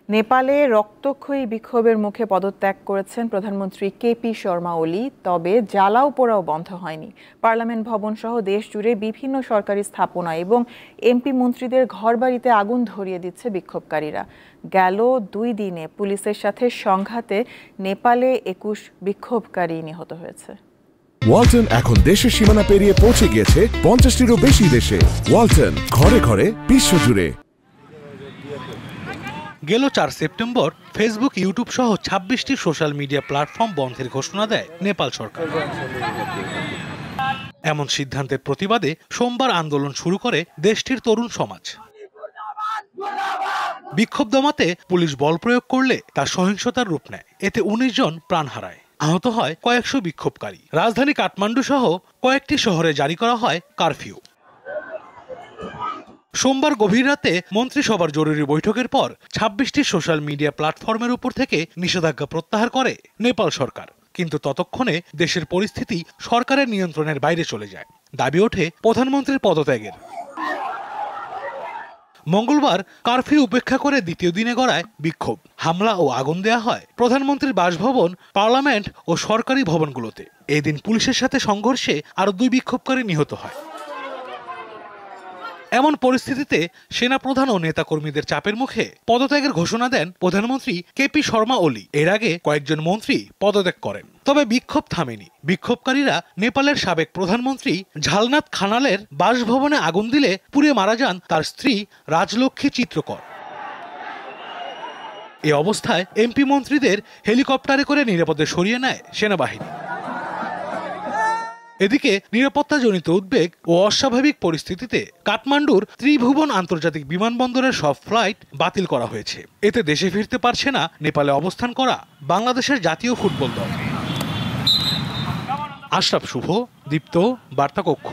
নেপালে রক্তক্ষয়ী বিক্ষোভের মুখে পদত্যাগ করেছেন প্রধানমন্ত্রী কেপি শর্মা ওলি। তবে জ্বালাও পোড়াও বন্ধ হয়নি। পার্লামেন্ট ভবন সহ দেশ জুড়ে বিভিন্ন সরকারি স্থাপনা এবং এমপি মন্ত্রীদের ঘরবাড়িতে আগুন ধরিয়ে দিচ্ছে বিক্ষোভকারীরা। গেল 2 দিনে পুলিশের সাথে সংঘাতে নেপালে 21 বিক্ষোভকারী নিহত হয়েছে। ওয়ালটন এখন দেশের সীমানা পেরিয়ে পৌঁছে গিয়েছে 50টিরও বেশি দেশে। ওয়ালটন, ঘরে ঘরে বিশ্বজুড়ে। গেল 4 সেপ্টেম্বর ফেসবুক, ইউটিউব সহ 26টি সোশ্যাল মিডিয়া প্ল্যাটফর্ম বন্ধের ঘোষণা দেয় নেপাল সরকার। এমন সিদ্ধান্তের প্রতিবাদে সোমবার আন্দোলন শুরু করে দেশটির তরুণ সমাজ। বিক্ষোভ দমাতে পুলিশ বল প্রয়োগ করলে তা সহিংসতার রূপ নেয়। এতে 19 জন প্রাণ হারায়, আহত হয় কয়েকশো বিক্ষোভকারী। রাজধানী কাঠমান্ডু সহ কয়েকটি শহরে জারি করা হয় কারফিউ। সোমবার গভীর রাতে মন্ত্রিসভার জরুরি বৈঠকের পর 26টি সোশ্যাল মিডিয়া প্ল্যাটফর্মের উপর থেকে নিষেধাজ্ঞা প্রত্যাহার করে নেপাল সরকার। কিন্তু ততক্ষণে দেশের পরিস্থিতি সরকারের নিয়ন্ত্রণের বাইরে চলে যায়। দাবি ওঠে প্রধানমন্ত্রীর পদত্যাগের। মঙ্গলবার কারফিউ উপেক্ষা করে দ্বিতীয় দিনে গড়ায় বিক্ষোভ। হামলা ও আগুন দেয়া হয় প্রধানমন্ত্রীর বাসভবন, পার্লামেন্ট ও সরকারি ভবনগুলোতে। এদিন পুলিশের সাথে সংঘর্ষে আরো 2 বিক্ষোভকারী নিহত হয়। এমন পরিস্থিতিতে সেনাপ্রধান ও নেতাকর্মীদের চাপের মুখে পদত্যাগের ঘোষণা দেন প্রধানমন্ত্রী কেপি শর্মা ওলি। এর আগে কয়েকজন মন্ত্রী পদত্যাগ করেন। তবে বিক্ষোভ থামেনি। বিক্ষোভকারীরা নেপালের সাবেক প্রধানমন্ত্রী ঝালনাথ খানালের বাসভবনে আগুন দিলে পুড়ে মারা যান তার স্ত্রী রাজলক্ষ্মী চিত্রকর। এ অবস্থায় এমপি মন্ত্রীদের হেলিকপ্টারে করে নিরাপদে সরিয়ে নেয় সেনাবাহিনী। এদিকে নিরাপত্তাজনিত উদ্বেগ ও অস্বাভাবিক পরিস্থিতিতে কাঠমান্ডুর ত্রিভুবন আন্তর্জাতিক বিমানবন্দরের সব ফ্লাইট বাতিল করা হয়েছে। এতে দেশে ফিরতে পারছে না নেপালে অবস্থান করা বাংলাদেশের জাতীয় ফুটবল দল। আশরাফ শুভ, দীপ্ত, বার্তা কক্ষ।